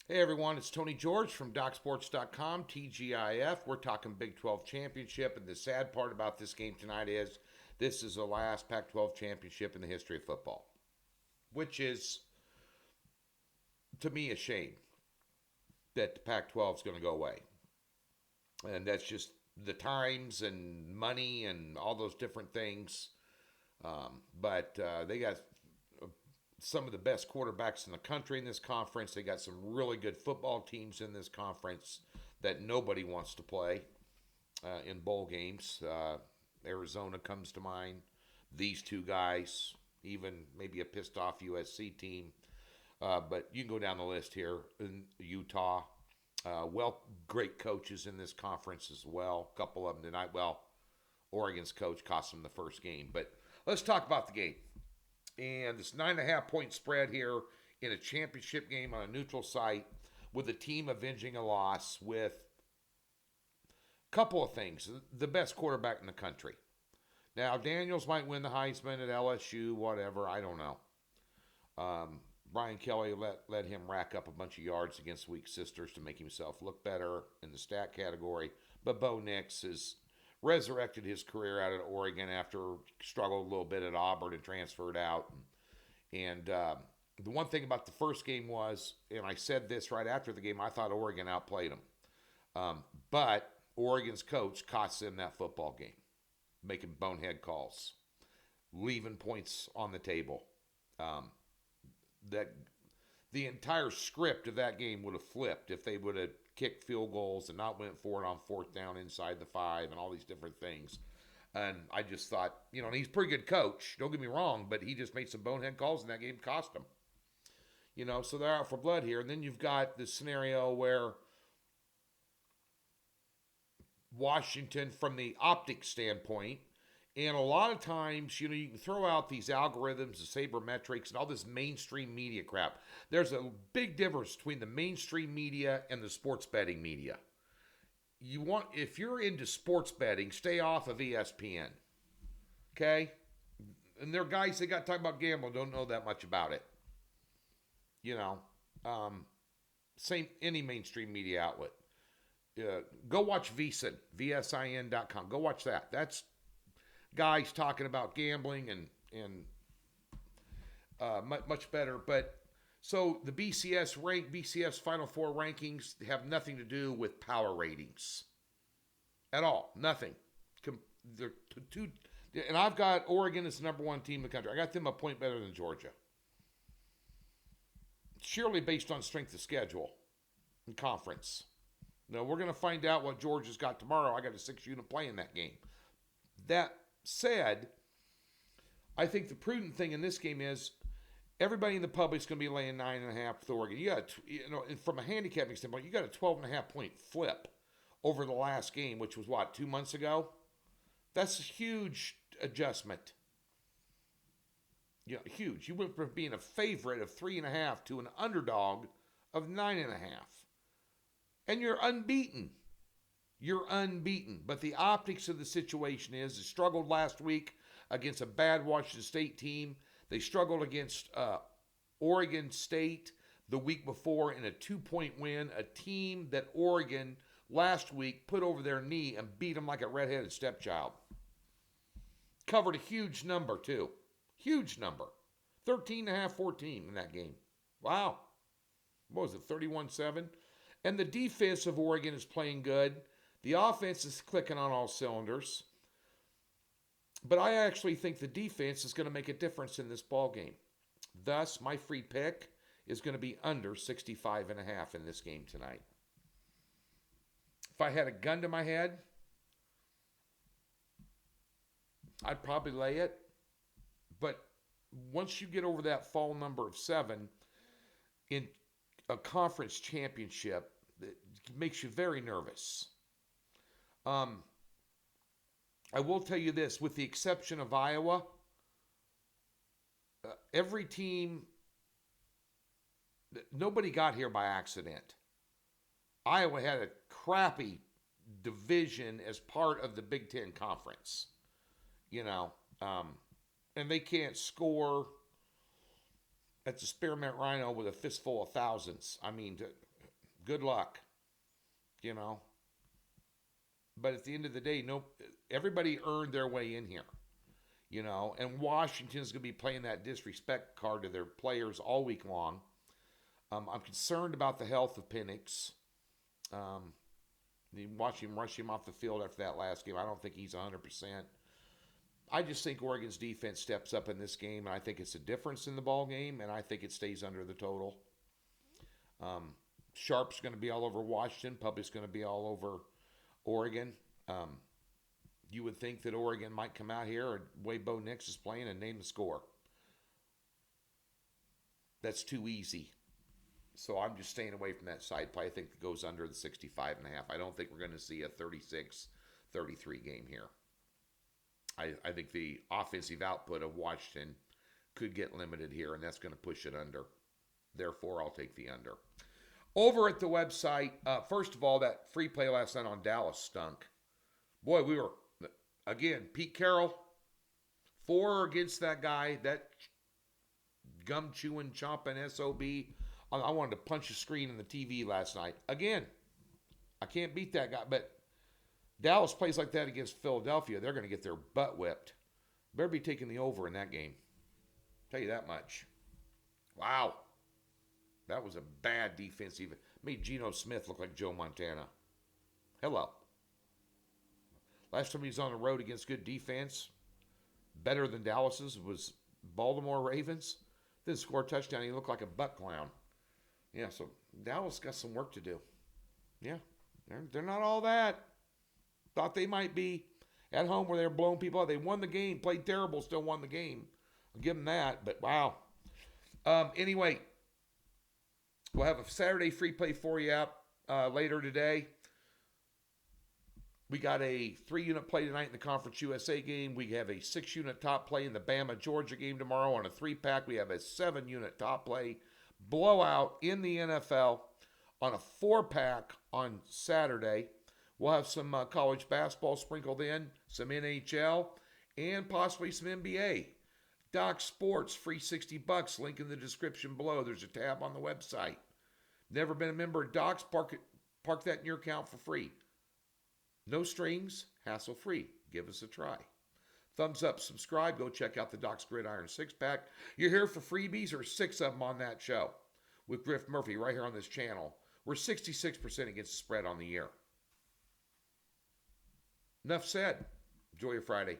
Hey everyone, it's Tony George from DocSports.com, TGIF. We're talking Big 12 championship, and the sad part about this game tonight is this is the last Pac 12 championship in the history of football, which is, to me, a shame that the Pac 12 is going to go away. And that's just the times and money and all those different things. But they got some of the best quarterbacks in the country in this conference. They got some really good football teams in this conference that nobody wants to play in bowl games. Arizona comes to mind. These two guys, even maybe a pissed off USC team. But you can go down the list here in Utah. Great coaches in this conference as well. A couple of them tonight. Well, Oregon's coach cost them the first game. But let's talk about the game. And this 9.5 point spread here in a championship game on a neutral site with a team avenging a loss with a couple of things. The best quarterback in the country. Now, Daniels might win the Heisman at LSU, whatever. I don't know. Brian Kelly let him rack up a bunch of yards against weak sisters to make himself look better in the stat category. But Bo Nix has resurrected his career out at Oregon after struggled a little bit at Auburn and transferred out. And the one thing about the first game was, and I said this right after the game, I thought Oregon outplayed them. But Oregon's coach cost them that football game, making bonehead calls, leaving points on the table. That the entire script of that game would have flipped if they would have kicked field goals and not went for it on fourth down inside the 5 and all these different things. And I just thought, and he's a pretty good coach, don't get me wrong, but he just made some bonehead calls and that game cost him. So they're out for blood here. And then you've got this scenario where Washington, from the optic standpoint, and a lot of times, you can throw out these algorithms, the sabermetrics, and all this mainstream media crap. There's a big difference between the mainstream media and the sports betting media. If you're into sports betting, stay off of ESPN. Okay? And there are guys that got talking about gambling, don't know that much about it. Same any mainstream media outlet. Go watch VSIN, VSIN.com. Go watch that. That's guys talking about gambling and much better. But so the BCS Final Four rankings have nothing to do with power ratings at all. Nothing. They're two, and I've got Oregon as the number one team in the country. I got them a point better than Georgia. Surely based on strength of schedule and conference. Now we're going to find out what Georgia's got tomorrow. I got a 6-unit play in that game. That said, I think the prudent thing in this game is everybody in the public's going to be laying 9.5 with Oregon. You got, from a handicapping standpoint, you got a 12.5 point flip over the last game, which was 2 months ago. That's a huge adjustment. Huge. You went from being a favorite of 3.5 to an underdog of 9.5, and you're unbeaten. You're unbeaten. But the optics of the situation is they struggled last week against a bad Washington State team. They struggled against Oregon State the week before in a 2-point win, a team that Oregon last week put over their knee and beat them like a redheaded stepchild. Covered a huge number, too. Huge number. 13.5, 14 in that game. Wow. What was it, 31-7? And the defense of Oregon is playing good. The offense is clicking on all cylinders. But I actually think the defense is going to make a difference in this ball game. Thus, my free pick is going to be under 65.5 in this game tonight. If I had a gun to my head, I'd probably lay it. But once you get over that fall number of 7 in a conference championship, it makes you very nervous. I will tell you this, with the exception of Iowa, every team, nobody got here by accident. Iowa had a crappy division as part of the Big Ten Conference, and they can't score at the Spearmint Rhino with a fistful of thousands. I mean, Good luck, you know. But at the end of the day, no, everybody earned their way in here, you know. And Washington's going to be playing that disrespect card to their players all week long. I'm concerned about the health of Penix. Um, Watching him rush him off the field after that last game, I don't think he's 100%. I just think Oregon's defense steps up in this game, and I think it's a difference in the ball game, and I think it stays under the total. Um, Sharp's going to be all over Washington. Public's going to be all over Oregon. Um, you would think that Oregon might come out here, or the way Bo Nix is playing, and name the score. That's too easy. So I'm just staying away from that side play. I think it goes under the 65.5. I don't think we're going to see a 36-33 game here. I think the offensive output of Washington could get limited here, and that's going to push it under. Therefore, I'll take the under. Over at the website, first of all, that free play last night on Dallas stunk. Boy, we were, again, Pete Carroll, 4 against that guy, that gum-chewing, chomping SOB. I wanted to punch a screen in the TV last night. Again, I can't beat that guy, but Dallas plays like that against Philadelphia, they're going to get their butt whipped. Better be taking the over in that game. Tell you that much. Wow. That was a bad defensive. Made Geno Smith look like Joe Montana. Hello. Last time he was on the road against good defense, better than Dallas's, was Baltimore Ravens. Didn't score a touchdown. He looked like a butt clown. Yeah, so Dallas got some work to do. Yeah, they're not all that. Thought they might be at home where they were blowing people out. They won the game, played terrible, still won the game. I'll give them that, but wow. Anyway, we'll have a Saturday free play for you out later today. We got a 3-unit play tonight in the Conference USA game. We have a 6-unit top play in the Bama-Georgia game tomorrow. On a 3-pack, we have a 7-unit top play blowout in the NFL. On a 4-pack on Saturday, we'll have some college basketball sprinkled in, some NHL, and possibly some NBA. Doc Sports, free $60. Link in the description below. There's a tab on the website. Never been a member of Doc's? Park that in your account for free. No strings, hassle-free. Give us a try. Thumbs up, subscribe. Go check out the Doc's Gridiron 6-pack. You're here for freebies, or 6 of them on that show with Griff Murphy right here on this channel. We're 66% against the spread on the year. Enough said. Enjoy your Friday.